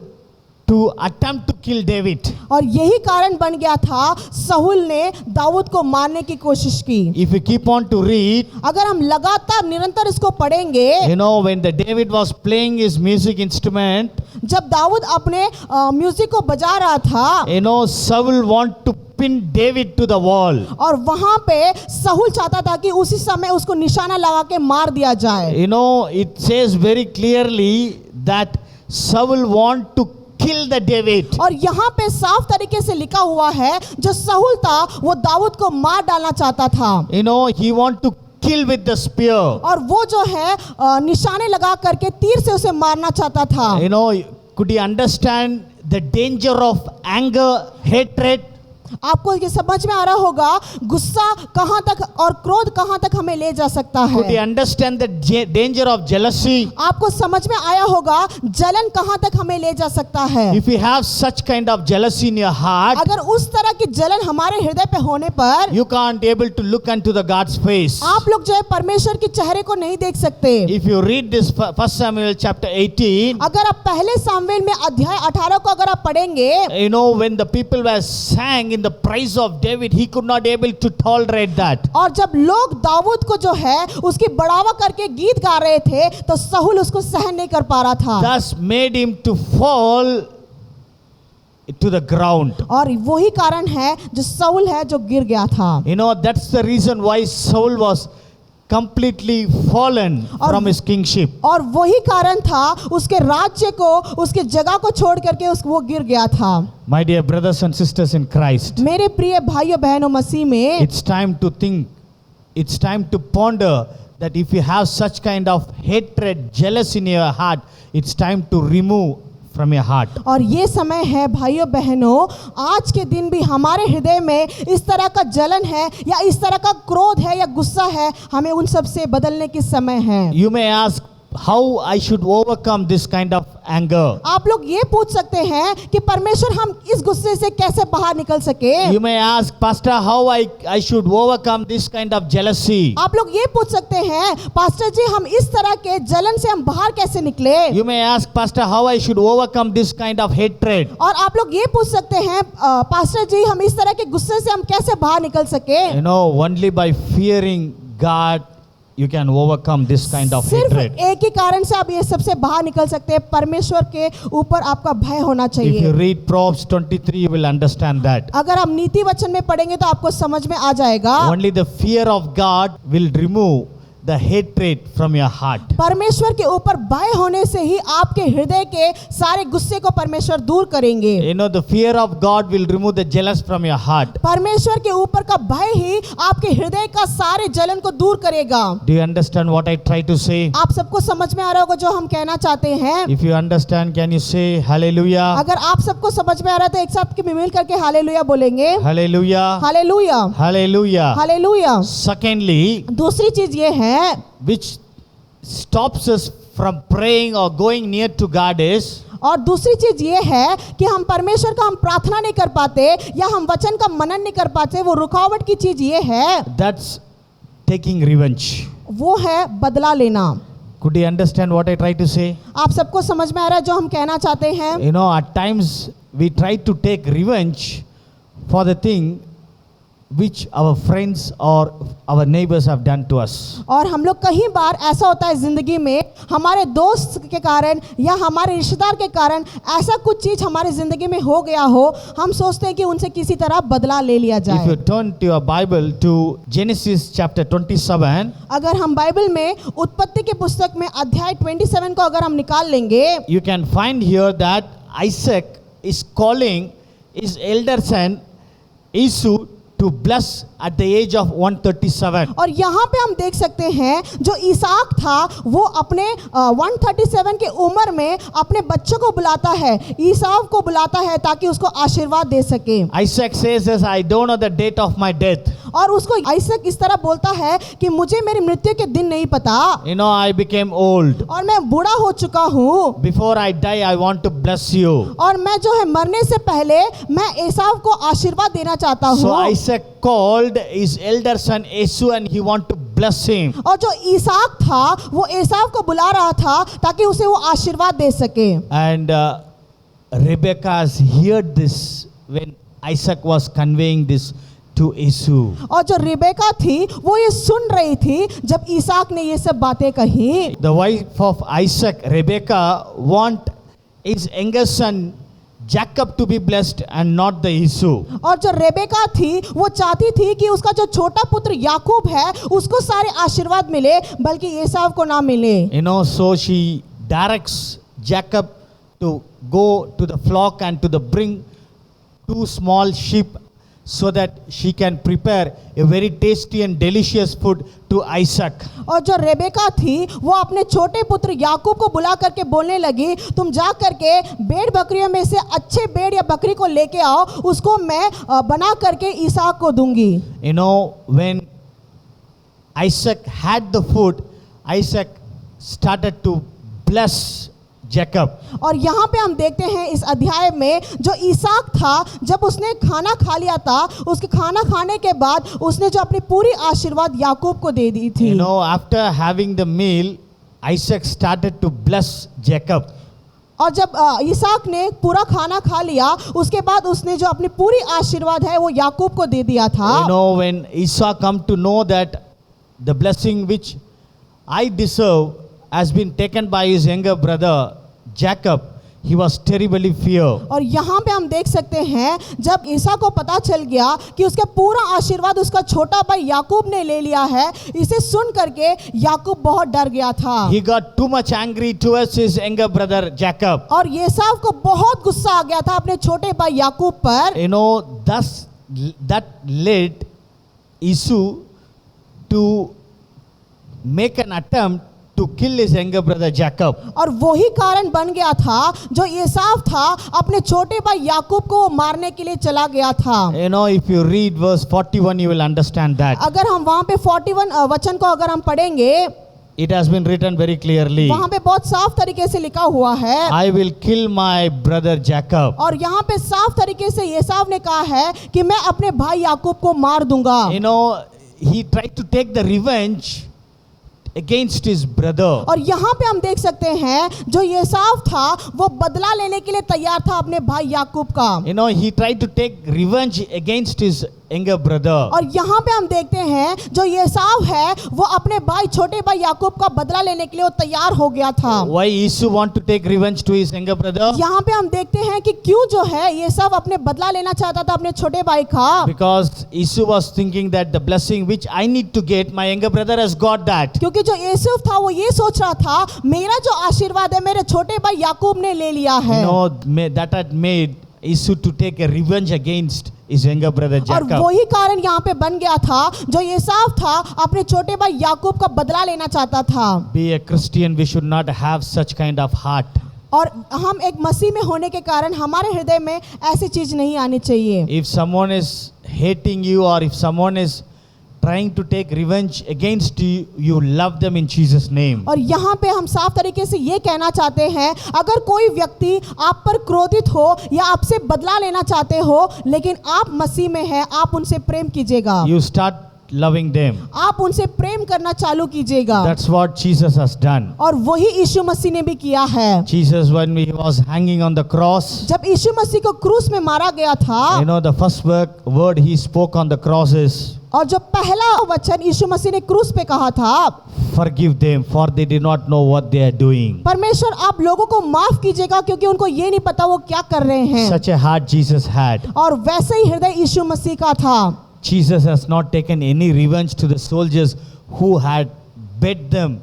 A: to attempt to kill David.
B: और यही कारण बन गया था सहूल ने दाऊद को मारने की कोशिश की।
A: If you keep on to read,
B: अगर हम लगातार निरंतर इसको पढ़ेंगे,
A: you know, when the David was playing his music instrument,
B: जब दाऊद अपने म्यूजिक को बजा रहा था,
A: you know, Saul want to pin David to the wall.
B: और वहां पे सहूल चाहता था कि उसी समय उसको निशाना लगा के मार दिया जाए।
A: You know, it says very clearly that Saul want to kill the David.
B: और यहाँ पे साफ तरीके से लिखा हुआ है जो सहूल था वो दाऊद को मार डालना चाहता था।
A: You know, he want to kill with the spear.
B: और वो जो है निशाने लगा करके तीर से उसे मारना चाहता था।
A: You know, could you understand the danger of anger, hatred?
B: आपको ये समझ में आ रहा होगा गुस्सा कहाँ तक और क्रोध कहाँ तक हमें ले जा सकता है।
A: Could you understand the danger of jealousy?
B: आपको समझ में आया होगा जलन कहाँ तक हमें ले जा सकता है।
A: If you have such kind of jealousy in your heart,
B: अगर उस तरह की जलन हमारे हृदय पे होने पर
A: you can't able to look into the God's face.
B: आप लोग जो है परमेश्वर के चेहरे को नहीं देख सकते।
A: If you read this 1 Samuel chapter 18,
B: अगर आप पहले सामुएल में अध्याय 18 को अगर आप पढ़ेंगे,
A: you know, when the people were sang in the praise of David, he could not able to tolerate that.
B: और जब लोग दाऊद को जो है उसकी बढ़ावा करके गीत गा रहे थे तो सहूल उसको सहन नहीं कर पा रहा था।
A: Thus made him to fall to the ground.
B: और वही कारण है जो साउल है जो गिर गया था।
A: You know, that's the reason why Saul was completely fallen from his kingship.
B: और वही कारण था उसके राज्य को उसके जगह को छोड़ करके वो गिर गया था।
A: My dear brothers and sisters in Christ,
B: मेरे प्रिय भाइयों बहनों मसीह में,
A: it's time to think, it's time to ponder that if you have such kind of hatred, jealousy in your heart, it's time to remove from your heart.
B: और ये समय है भाइयों बहनों, आज के दिन भी हमारे हृदय में इस तरह का जलन है या इस तरह का क्रोध है या गुस्सा है, हमें उन सब से बदलने की समय है।
A: You may ask how I should overcome this kind of anger.
B: आप लोग ये पूछ सकते हैं कि परमेश्वर हम इस गुस्से से कैसे बाहर निकल सके।
A: You may ask, Pastor, how I should overcome this kind of jealousy.
B: आप लोग ये पूछ सकते हैं, पास्टर जी हम इस तरह के जलन से हम बाहर कैसे निकले।
A: You may ask, Pastor, how I should overcome this kind of hatred.
B: और आप लोग ये पूछ सकते हैं, पास्टर जी हम इस तरह के गुस्से से हम कैसे बाहर निकल सके।
A: You know, only by fearing God you can overcome this kind of
B: सिर्फ
A: hatred.
B: एक ही कारण से आप ये सबसे बाहर निकल सकते हैं, परमेश्वर के ऊपर आपका भय होना
A: If you
B: चाहिए।
A: read Proverbs 23, you will understand that.
B: अगर आप नीति वचन में पढ़ेंगे तो आपको समझ में आ जाएगा।
A: Only the fear of God will remove the hatred from your heart.
B: परमेश्वर के ऊपर भय होने से ही आपके हृदय के सारे गुस्से को परमेश्वर दूर करेंगे।
A: You know, the fear of God will remove the jealous from your heart.
B: परमेश्वर के ऊपर का भय ही आपके हृदय का सारे जलन को दूर करेगा।
A: Do you understand what I try to say?
B: आप सबको समझ में आ रहा होगा जो हम कहना चाहते हैं।
A: If you understand, can you say hallelujah?
B: अगर आप सबको समझ में आ रहा है तो एक साथ मिल करके हालेलुया बोलेंगे।
A: Hallelujah.
B: Hallelujah,
A: Hallelujah.
B: Hallelujah.
A: Secondly,
B: दूसरी चीज ये है
A: which stops us from praying or going near to God is
B: और दूसरी चीज ये है कि हम परमेश्वर का हम प्रार्थना नहीं कर पाते या हम वचन का मनन नहीं कर पाते, वो रुकावट की चीज ये है,
A: that's taking revenge.
B: वो है बदला लेना।
A: Could you understand what I try to say?
B: आप सबको समझ में आ रहा है जो हम कहना चाहते हैं।
A: You know, at times we try to take revenge for the thing which our friends or our neighbors have done to us.
B: और हम लोग कई बार ऐसा होता है जिंदगी में, हमारे दोस्त के कारण या हमारे रिश्तेदार के कारण ऐसा कुछ चीज हमारी जिंदगी में हो गया हो, हम सोचते हैं कि उनसे किसी तरह बदला ले लिया
A: If you
B: जाए।
A: turn to your Bible to Genesis chapter 27,
B: अगर हम बाइबल में उत्पत्ति की पुस्तक में अध्याय 27 को अगर हम निकाल लेंगे,
A: you can find here that Isaac is calling his elder son Esau to bless at the age of 137.
B: और यहाँ पे हम देख सकते हैं जो इसहाक था वो अपने 137 की उम्र में अपने बच्चों को बुलाता है, ईसाव को बुलाता है ताकि उसको आशीर्वाद दे सके।
A: Isaac says, "Yes, I don't know the date of my death.
B: और उसको आइसक इस तरह बोलता है कि मुझे मेरी मृत्यु के दिन नहीं पता,
A: You know, I became old.
B: और मैं बूढ़ा हो चुका हूँ,
A: Before I die, I want to bless you."
B: और मैं जो है मरने से पहले मैं एसाव को आशीर्वाद देना चाहता
A: So
B: हूँ।
A: Isaac called his elder son Esau and he want to bless him.
B: और जो ईसाक था वो एसाव को बुला रहा था ताकि उसे वो आशीर्वाद दे सके।
A: And Rebekah has heard this when Isaac was conveying this to Esau.
B: और जो रिबेका थी वो ये सुन रही थी जब ईसाक ने ये सब बातें कही।
A: The wife of Isaac, Rebekah, want his younger son Jacob to be blessed and not the Esau.
B: और जो रेबेका थी वो चाहती थी कि उसका जो छोटा पुत्र याकूब है उसको सारे आशीर्वाद मिले बल्कि एसाव को ना मिले।
A: You know, so she directs Jacob to go to the flock and to the bring 2 small sheep so that she can prepare a very tasty and delicious food to Isaac.
B: और जो रेबेका थी वो अपने छोटे पुत्र याकूब को बुला करके बोलने लगी, तुम जा करके भेड़ बकरियों में से अच्छे भेड़ या बकरी को लेके आओ, उसको मैं बना करके इसहाक को दूंगी।
A: You know, when Isaac had the food, Isaac started to bless Jacob.
B: और यहाँ पे हम देखते हैं इस अध्याय में जो इसहाक था जब उसने खाना खा लिया था, उसके खाना खाने के बाद उसने जो अपनी पूरी आशीर्वाद याकूब को दे दी थी।
A: You know, after having the meal, Isaac started to bless Jacob.
B: और जब इसहाक ने पूरा खाना खा लिया उसके बाद उसने जो अपनी पूरी आशीर्वाद है वो याकूब को दे दिया था।
A: You know, when Esau come to know that the blessing which I deserve has been taken by his younger brother Jacob, he was terribly feared.
B: और यहाँ पे हम देख सकते हैं जब ईसा को पता चल गया कि उसका पूरा आशीर्वाद उसका छोटा भाई याकूब ने ले लिया है, इसे सुन करके याकूब बहुत डर गया था।
A: He got too much angry towards his younger brother Jacob.
B: और येसाव को बहुत गुस्सा आ गया था अपने छोटे भाई याकूब पर।
A: You know, thus that led Esau to make an attempt to kill his younger brother Jacob.
B: और वही कारण बन गया था जो एसाव था अपने छोटे भाई याकूब को मारने के लिए चला गया था।
A: You know, if you read verse 41, you will understand that.
B: अगर हम वहाँ पे 41 वचन को अगर हम पढ़ेंगे,
A: It has been written very clearly.
B: वहाँ पे बहुत साफ तरीके से लिखा हुआ है,
A: I will kill my brother Jacob.
B: और यहाँ पे साफ तरीके से एसाव ने कहा है कि मैं अपने भाई याकूब को मार दूंगा।
A: You know, he tried to take the revenge against his brother.
B: और यहाँ पे हम देख सकते हैं जो एसाव था वो बदला लेने के लिए तैयार था अपने भाई याकूब का।
A: You know, he tried to take revenge against his younger brother.
B: और यहाँ पे हम देखते हैं जो एसाव है वो अपने भाई छोटे भाई याकूब का बदला लेने के लिए वो तैयार हो गया था।
A: Why Esau want to take revenge to his younger brother?
B: यहाँ पे हम देखते हैं कि क्यों जो है एसाव अपने बदला लेना चाहता था अपने छोटे भाई का।
A: Because Esau was thinking that the blessing which I need to get, my younger brother has got that.
B: क्योंकि जो यूसुफ था वो ये सोच रहा था मेरा जो आशीर्वाद है मेरे छोटे भाई याकूब ने ले लिया है।
A: You know, that had made Esau to take a revenge against his younger brother
B: और
A: Jacob.
B: वही कारण यहाँ पे बन गया था जो एसाव था अपने छोटे भाई याकूब का बदला लेना चाहता था।
A: Be a Christian, we should not have such kind of heart.
B: और हम एक मसीह में होने के कारण हमारे हृदय में ऐसी चीज नहीं आनी चाहिए।
A: If someone is hating you or if someone is trying to take revenge against you, you love them in Jesus' name.
B: और यहाँ पे हम साफ तरीके से ये कहना चाहते हैं अगर कोई व्यक्ति आप पर क्रोधित हो या आपसे बदला लेना चाहते हो लेकिन आप मसीह में हैं, आप उनसे प्रेम कीजिएगा।
A: You start loving them.
B: आप उनसे प्रेम करना चालू कीजिएगा।
A: That's what Jesus has done.
B: और वही यीशु मसीह ने भी किया है।
A: Jesus, when he was hanging on the cross,
B: जब यीशु मसीह को क्रूस में मारा गया था,
A: you know, the first word he spoke on the cross is,
B: और जो पहला वचन यीशु मसीह ने क्रूस पे कहा था,
A: forgive them for they did not know what they are doing.
B: परमेश्वर आप लोगों को माफ कीजिएगा क्योंकि उनको ये नहीं पता वो क्या कर रहे हैं।
A: Such a heart Jesus had.
B: और वैसे ही हृदय यीशु मसीह का था।
A: Jesus has not taken any revenge to the soldiers who had beat them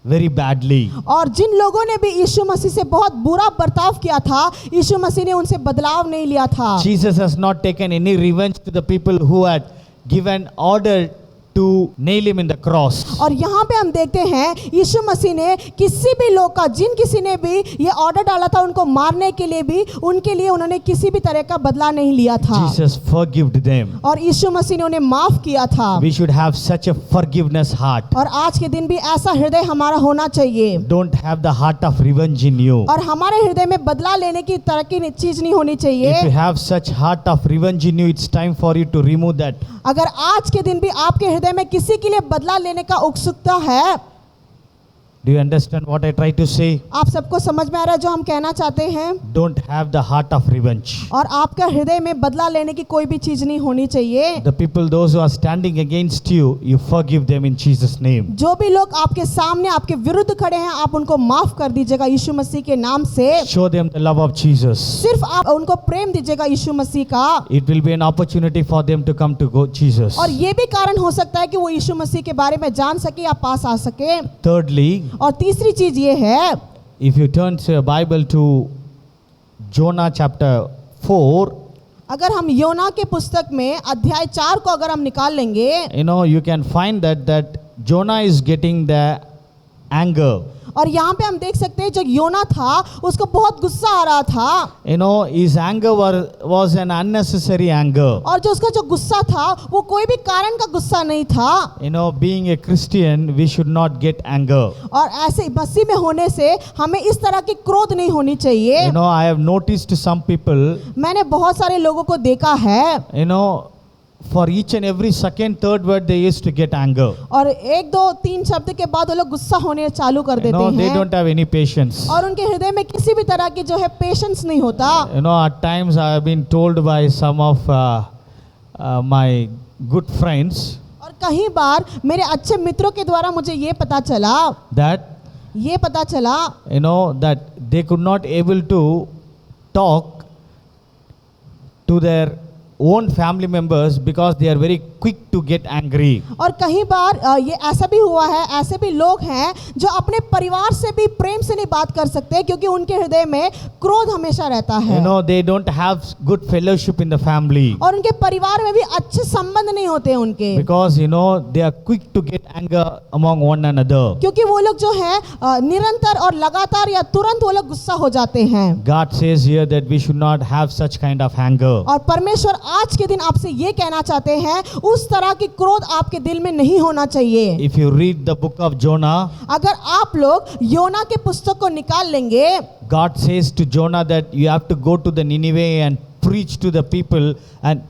A: very badly.
B: और जिन लोगों ने भी यीशु मसीह से बहुत बुरा बर्ताव किया था, यीशु मसीह ने उनसे बदलाव नहीं लिया था।
A: Jesus has not taken any revenge to the people who had given order to nail him in the cross.
B: और यहाँ पे हम देखते हैं यीशु मसीह ने किसी भी लोग का, जिन किसी ने भी ये ऑर्डर डाला था उनको मारने के लिए भी, उनके लिए उन्होंने किसी भी तरह का बदला नहीं लिया था।
A: Jesus forgave them.
B: और यीशु मसीह ने उन्हें माफ किया था।
A: We should have such a forgiveness heart.
B: और आज के दिन भी ऐसा हृदय हमारा होना चाहिए।
A: Don't have the heart of revenge in you.
B: और हमारे हृदय में बदला लेने की तरह की चीज नहीं होनी
A: If you
B: चाहिए।
A: have such heart of revenge in you, it's time for you to remove that.
B: अगर आज के दिन भी आपके हृदय में किसी के लिए बदला लेने का उत्सुकता है,
A: Do you understand what I try to say?
B: आप सबको समझ में आ रहा है जो हम कहना चाहते हैं?
A: Don't have the heart of revenge.
B: और आपका हृदय में बदला लेने की कोई भी चीज नहीं होनी चाहिए।
A: The people, those who are standing against you, you forgive them in Jesus' name.
B: जो भी लोग आपके सामने आपके विरुद्ध खड़े हैं, आप उनको माफ कर दीजिएगा यीशु मसीह के नाम से।
A: Show them the love of Jesus.
B: सिर्फ आप उनको प्रेम दीजिएगा यीशु मसीह का।
A: It will be an opportunity for them to come to Jesus.
B: और ये भी कारण हो सकता है कि वो यीशु मसीह के बारे में जान सके या पास आ सके।
A: Thirdly,
B: और तीसरी चीज ये है,
A: if you turn to your Bible to Jonah chapter 4,
B: अगर हम योना के पुस्तक में अध्याय 4 को अगर हम निकाल लेंगे,
A: you know, you can find that Jonah is getting the anger.
B: और यहाँ पे हम देख सकते हैं जो योना था उसको बहुत गुस्सा आ रहा था।
A: You know, his anger was an unnecessary anger.
B: और जो उसका जो गुस्सा था वो कोई भी कारण का गुस्सा नहीं था।
A: You know, being a Christian, we should not get anger.
B: और ऐसे मसीह में होने से हमें इस तरह की क्रोध नहीं होनी चाहिए।
A: You know, I have noticed some people,
B: मैंने बहुत सारे लोगों को देखा है,
A: you know, for each and every second, third word, they used to get anger.
B: और 1, 2, 3 शब्द के बाद वो लोग गुस्सा होने चालू कर
A: You
B: देते
A: know, they
B: हैं।
A: don't have any patience.
B: और उनके हृदय में किसी भी तरह की जो है पेशेंस नहीं होता।
A: You know, at times I have been told by some of my good friends
B: और कई बार मेरे अच्छे मित्रों के द्वारा मुझे ये पता चला,
A: you know, that they could not able to talk to their own family members because they are very quick to get angry.
B: और कई बार ये ऐसा भी हुआ है, ऐसे भी लोग हैं जो अपने परिवार से भी प्रेम से नहीं बात कर सकते क्योंकि उनके हृदय में क्रोध हमेशा रहता है।
A: You know, they don't have good fellowship in the family
B: और उनके परिवार में भी अच्छे संबंध नहीं होते उनके,
A: because you know they are quick to get anger among one another.
B: क्योंकि वो लोग जो है निरंतर और लगातार या तुरंत वो लोग गुस्सा हो जाते हैं।
A: God says here that we should not have such kind of anger.
B: और परमेश्वर आज के दिन आपसे ये कहना चाहते हैं, उस तरह की क्रोध आपके दिल में नहीं होना चाहिए।
A: If you read the book of Jonah,
B: अगर आप लोग योना के पुस्तक को निकाल लेंगे,
A: God says to Jonah that you have to go to the Nineveh and preach to the people, and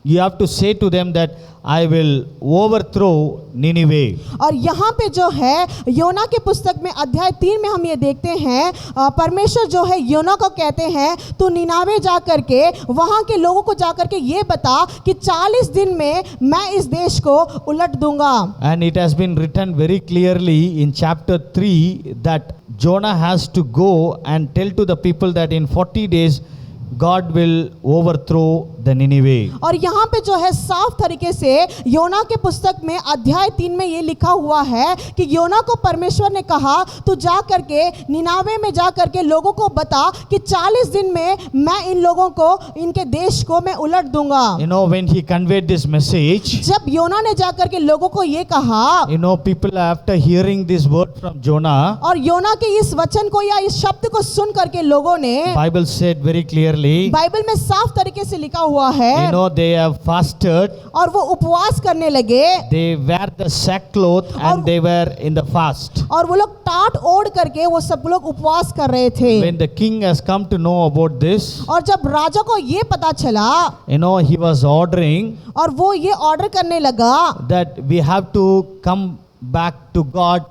A: you have to say to them that I will overthrow Nineveh.
B: और यहाँ पे जो है योना के पुस्तक में अध्याय 3 में हम ये देखते हैं, परमेश्वर जो है योना को कहते हैं तू निनावे जा करके वहाँ के लोगों को जा करके ये बता कि 40 दिन में मैं इस देश को उलट दूंगा।
A: And it has been written very clearly in chapter 3 that Jonah has to go and tell to the people that in 40 days God will overthrow the Nineveh.
B: और यहाँ पे जो है साफ तरीके से योना के पुस्तक में अध्याय 3 में ये लिखा हुआ है कि योना को परमेश्वर ने कहा तू जा करके निनावे में जा करके लोगों को बता कि 40 दिन में मैं इन लोगों को, इनके देश को मैं उलट दूंगा।
A: You know, when he conveyed this message,
B: जब योना ने जा करके लोगों को ये कहा,
A: you know, people after hearing this word from Jonah,
B: और योना के इस वचन को या इस शब्द को सुन करके लोगों ने,
A: Bible said very clearly,
B: Bible में साफ तरीके से लिखा हुआ है,
A: you know, they have fasted,
B: और वो उपवास करने लगे,
A: they wear the sackcloth and they were in the fast.
B: और वो लोग टाट ओढ़ करके वो सब लोग उपवास कर रहे थे।
A: When the king has come to know about this,
B: और जब राजा को ये पता चला,
A: you know, he was ordering
B: और वो ये ऑर्डर करने लगा
A: that we have to come back to God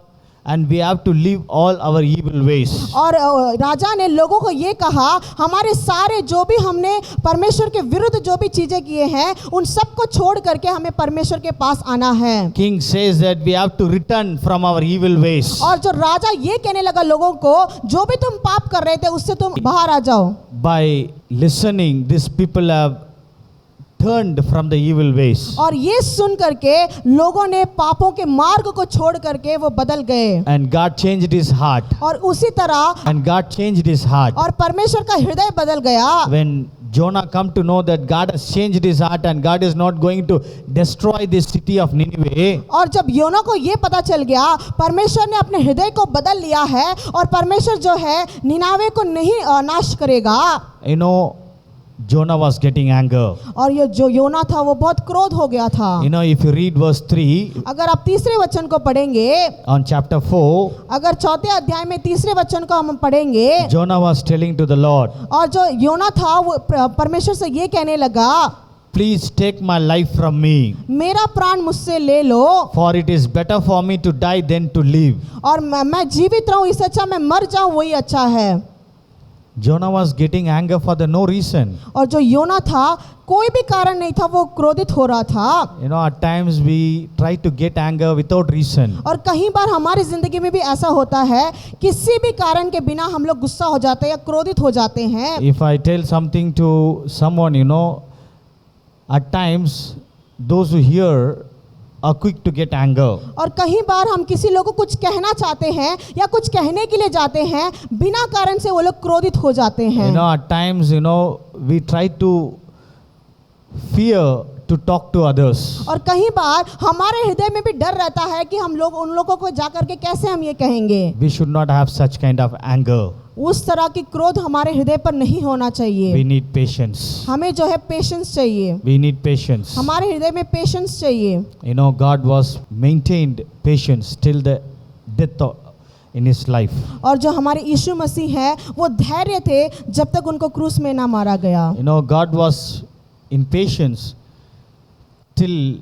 A: and we have to leave all our evil ways.
B: और राजा ने लोगों को ये कहा हमारे सारे जो भी हमने परमेश्वर के विरुद्ध जो भी चीजें किए हैं उन सब को छोड़ करके हमें परमेश्वर के पास आना है।
A: King says that we have to return from our evil ways.
B: और जो राजा ये कहने लगा लोगों को, जो भी तुम पाप कर रहे थे उससे तुम बाहर आ जाओ।
A: By listening, these people have turned from the evil ways.
B: और ये सुन करके लोगों ने पापों के मार्ग को छोड़ करके वो बदल गए।
A: And God changed his heart.
B: और उसी तरह
A: And God changed his heart.
B: और परमेश्वर का हृदय बदल गया।
A: When Jonah come to know that God has changed his heart and God is not going to destroy this city of Nineveh,
B: और जब योना को ये पता चल गया परमेश्वर ने अपने हृदय को बदल लिया है और परमेश्वर जो है निनावे को नहीं नाश करेगा,
A: you know, Jonah was getting anger.
B: और ये जो योना था वो बहुत क्रोध हो गया था।
A: You know, if you read verse 3
B: अगर आप तीसरे वचन को पढ़ेंगे,
A: on chapter 4,
B: अगर चौथे अध्याय में तीसरे वचन को हम पढ़ेंगे,
A: Jonah was telling to the Lord,
B: और जो योना था वो परमेश्वर से ये कहने लगा,
A: please take my life from me,
B: मेरा प्राण मुझसे ले लो,
A: for it is better for me to die than to live.
B: और मैं जीवित रहूं इससे अच्छा मैं मर जाऊं वही अच्छा है।
A: Jonah was getting anger for the no reason.
B: और जो योना था कोई भी कारण नहीं था, वो क्रोधित हो रहा था।
A: You know, at times we try to get anger without reason.
B: और कई बार हमारी जिंदगी में भी ऐसा होता है, किसी भी कारण के बिना हम लोग गुस्सा हो जाते हैं या क्रोधित हो जाते हैं।
A: If I tell something to someone, you know, at times those who hear are quick to get anger.
B: और कई बार हम किसी लोग को कुछ कहना चाहते हैं या कुछ कहने के लिए जाते हैं, बिना कारण से वो लोग क्रोधित हो जाते हैं।
A: You know, at times, you know, we try to fear to talk to others.
B: और कई बार हमारे हृदय में भी डर रहता है कि हम लोग उन लोगों को जा करके कैसे हम ये कहेंगे।
A: We should not have such kind of anger.
B: उस तरह की क्रोध हमारे हृदय पर नहीं होना चाहिए।
A: We need patience.
B: हमें जो है पेशेंस चाहिए।
A: We need patience.
B: हमारे हृदय में पेशेंस चाहिए।
A: You know, God was maintained patience till the death in his life.
B: और जो हमारे यीशु मसीह है वो धैर्य थे जब तक उनको क्रूस में ना मारा गया।
A: You know, God was in patience till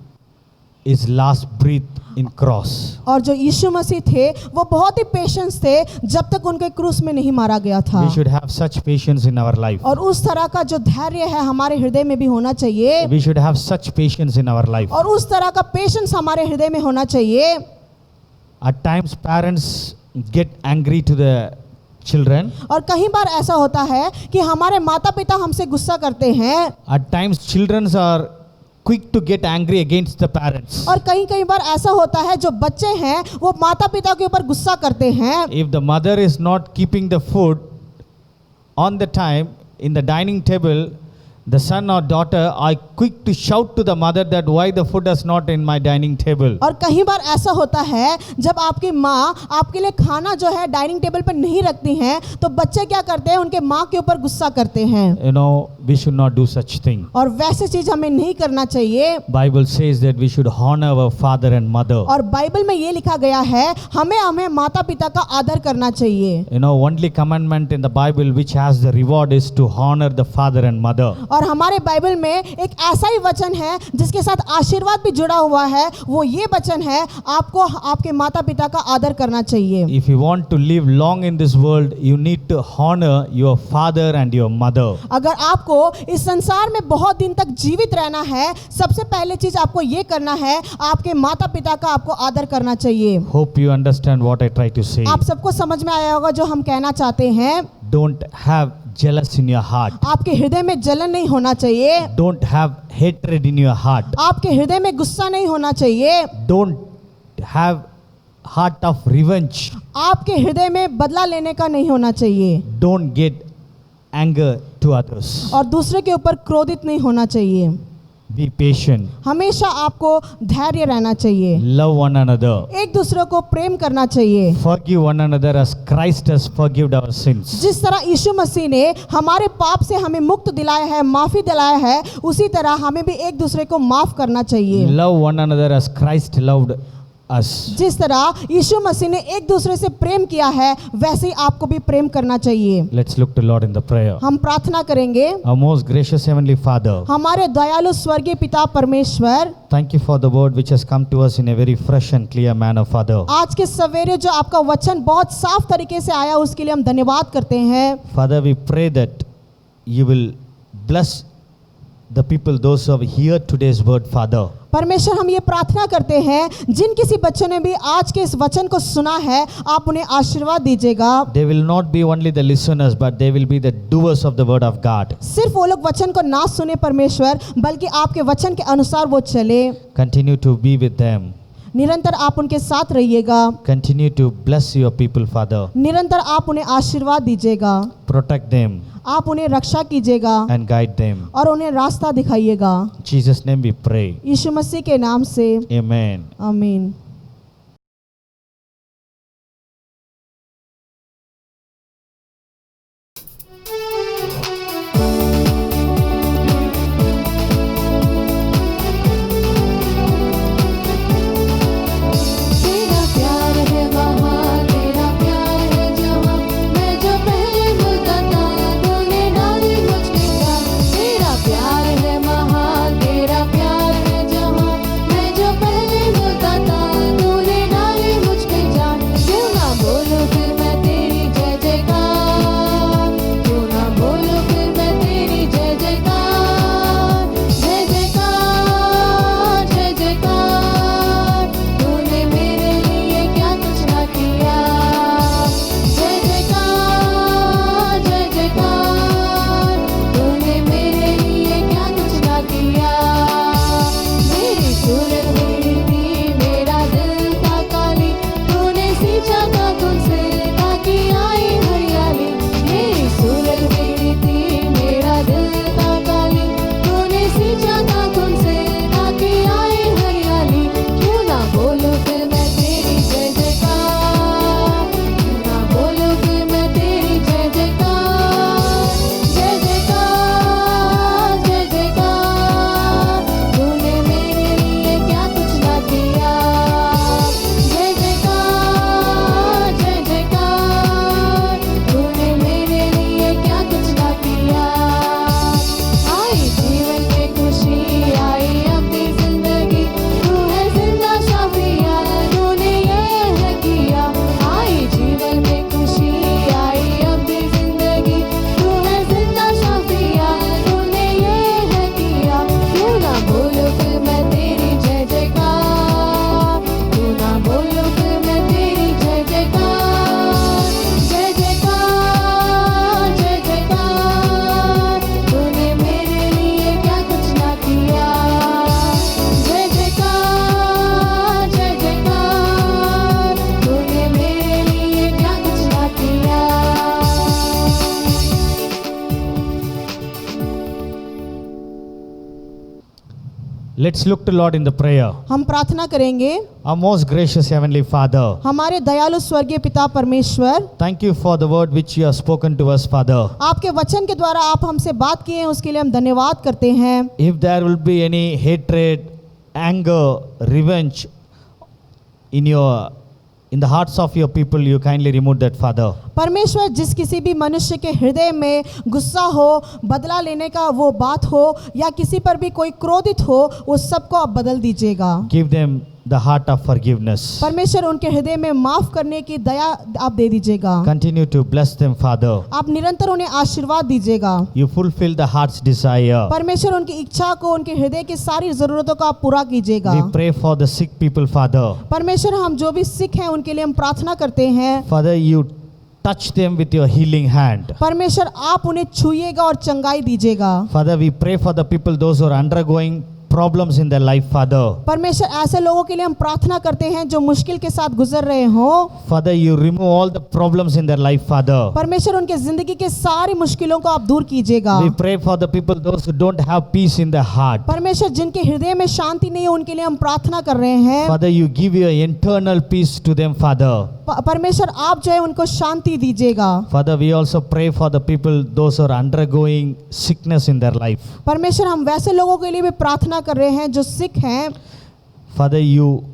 A: his last breath in cross.
B: और जो यीशु मसीह थे वो बहुत ही पेशेंस थे जब तक उनके क्रूस में नहीं मारा गया था।
A: We should have such patience in our life.
B: और उस तरह का जो धैर्य है हमारे हृदय में भी होना चाहिए।
A: We should have such patience in our life.
B: और उस तरह का पेशेंस हमारे हृदय में होना चाहिए।
A: At times parents get angry to the children.
B: और कई बार ऐसा होता है कि हमारे माता पिता हमसे गुस्सा करते हैं
A: At times, children are quick to get angry against the parents.
B: और कई बार ऐसा होता है जो बच्चे हैं वो माता पिता के ऊपर गुस्सा करते हैं।
A: If the mother is not keeping the food on the time in the dining table, the son or daughter are quick to shout to the mother that why the food is not in my dining table.
B: और कई बार ऐसा होता है जब आपकी माँ आपके लिए खाना जो है डाइनिंग टेबल पर नहीं रखती हैं तो बच्चे क्या करते हैं, उनके माँ के ऊपर गुस्सा करते हैं।
A: You know, we should not do such thing.
B: और वैसे चीज हमें नहीं करना चाहिए।
A: Bible says that we should honor our father and mother.
B: और बाइबल में ये लिखा गया है हमें माता पिता का आदर करना चाहिए।
A: You know, only commandment in the Bible which has the reward is to honor the father and mother.
B: और हमारे बाइबल में एक ऐसा ही वचन है जिसके साथ आशीर्वाद भी जुड़ा हुआ है, वो ये वचन है आपको आपके माता पिता का आदर करना चाहिए।
A: If you want to live long in this world, you need to honor your father and your mother.
B: अगर आपको इस संसार में बहुत दिन तक जीवित रहना है, सबसे पहले चीज आपको ये करना है, आपके माता पिता का आपको आदर करना चाहिए।
A: Hope you understand what I try to say.
B: आप सबको समझ में आया होगा जो हम कहना चाहते हैं।
A: Don't have jealous in your heart.
B: आपके हृदय में जलन नहीं होना चाहिए।
A: Don't have hatred in your heart.
B: आपके हृदय में गुस्सा नहीं होना चाहिए।
A: Don't have heart of revenge.
B: आपके हृदय में बदला लेने का नहीं होना चाहिए।
A: Don't get anger to others.
B: और दूसरे के ऊपर क्रोधित नहीं होना चाहिए।
A: Be patient.
B: हमेशा आपको धैर्य रहना चाहिए।
A: Love one another.
B: एक दूसरे को प्रेम करना चाहिए।
A: Forgive one another as Christ has forgiven our sins.
B: जिस तरह यीशु मसीह ने हमारे पाप से हमें मुक्त दिलाया है, माफी दिलाया है, उसी तरह हमें भी एक दूसरे को माफ करना चाहिए।
A: Love one another as Christ loved us.
B: जिस तरह यीशु मसीह ने एक दूसरे से प्रेम किया है वैसे ही आपको भी प्रेम करना चाहिए।
A: Let's look to Lord in the prayer.
B: हम प्रार्थना करेंगे।
A: Our most gracious heavenly Father,
B: हमारे दयालु स्वर्गीय पिता परमेश्वर,
A: thank you for the word which has come to us in a very fresh and clear manner, Father.
B: आज के सवेरे जो आपका वचन बहुत साफ तरीके से आया उसके लिए हम धन्यवाद करते हैं।
A: Father, we pray that you will bless the people, those who have heard today's word, Father.
B: परमेश्वर हम ये प्रार्थना करते हैं जिन किसी बच्चों ने भी आज के इस वचन को सुना है आप उन्हें आशीर्वाद दीजिएगा।
A: They will not be only the listeners, but they will be the doers of the word of God.
B: सिर्फ वो लोग वचन को ना सुने परमेश्वर, बल्कि आपके वचन के अनुसार वो चले।
A: Continue to be with them.
B: निरंतर आप उनके साथ रहिएगा।
A: Continue to bless your people, Father.
B: निरंतर आप उन्हें आशीर्वाद दीजिएगा।
A: Protect them
B: आप उन्हें रक्षा कीजिएगा
A: and guide them.
B: और उन्हें रास्ता दिखाइएगा।
A: In Jesus' name we pray.
B: यीशु मसीह के नाम से
A: Amen.
B: आमीन।
C: तेरा प्यार है वहाँ, तेरा प्यार है जहाँ, मैं जो पहले बताया तूने डाली मुझके प्यार। तेरा प्यार है वहाँ, तेरा प्यार है जहाँ, मैं जो पहले बताया
A: Let's look to Lord in the prayer.
B: हम प्रार्थना करेंगे।
A: Our most gracious Heavenly Father,
B: हमारे दयालु स्वर्गीय पिता परमेश्वर,
A: thank you for the word which you have spoken to us, Father.
B: आपके वचन के द्वारा आप हमसे बात किए हैं, उसके लिए हम धन्यवाद करते हैं।
A: If there will be any hatred, anger, revenge in the hearts of your people, you kindly remove that, Father.
B: परमेश्वर, जिस किसी भी मनुष्य के हृदय में गुस्सा हो, बदला लेने का वो बात हो, या किसी पर भी कोई क्रोधित हो, उस सबको आप बदल दीजिएगा।
A: Give them the heart of forgiveness.
B: परमेश्वर, उनके हृदय में माफ करने की दया आप दे दीजिएगा।
A: Continue to bless them, Father.
B: आप निरंतर उन्हें आशीर्वाद दीजिएगा।
A: You fulfill the heart's desire.
B: परमेश्वर, उनकी इच्छा को, उनके हृदय की सारी जरूरतों को आप पूरा कीजिएगा।
A: We pray for the sick people, Father.
B: परमेश्वर, हम जो भी सिख हैं उनके लिए हम प्रार्थना करते हैं।
A: Father, you touch them with your healing hand.
B: परमेश्वर, आप उन्हें छूइएगा और चंगाई दीजिएगा।
A: Father, we pray for the people, those who are undergoing problems in their life, Father.
B: परमेश्वर, ऐसे लोगों के लिए हम प्रार्थना करते हैं जो मुश्किल के साथ गुजर रहे हो।
A: Father, you remove all the problems in their life, Father.
B: परमेश्वर, उनके जिंदगी के सारी मुश्किलों को आप दूर कीजिएगा।
A: We pray for the people, those who don't have peace in their heart.
B: परमेश्वर, जिनके हृदय में शांति नहीं है, उनके लिए हम प्रार्थना कर रहे हैं।
A: Father, you give your internal peace to them, Father.
B: परमेश्वर, आप जो है उनको शांति दीजिएगा।
A: Father, we also pray for the people, those who are undergoing sickness in their life.
B: परमेश्वर, हम वैसे लोगों के लिए भी प्रार्थना कर रहे हैं जो सिक हैं।
A: Father, you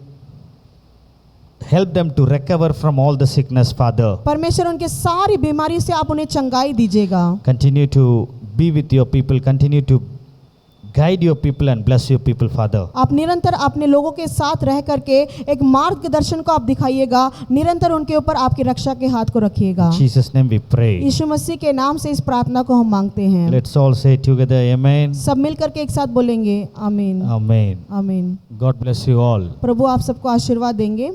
A: help them to recover from all the sickness, Father.
B: परमेश्वर, उनके सारी बीमारी से आप उन्हें चंगाई दीजिएगा।
A: Continue to be with your people. Continue to guide your people and bless your people, Father.
B: आप निरंतर अपने लोगों के साथ रह करके एक मार्गदर्शन को आप दिखाइएगा। निरंतर उनके ऊपर आपकी रक्षा के हाथ को रखिएगा।
A: In Jesus' name we pray.
B: यीशु मसीह के नाम से इस प्रार्थना को हम मांगते हैं।
A: Let's all say together, Amen.
B: सब मिलकर के एक साथ बोलेंगे, आमीन,
A: Amen.
B: आमीन।
A: God bless you all.
B: प्रभु आप सबको आशीर्वाद देंगे।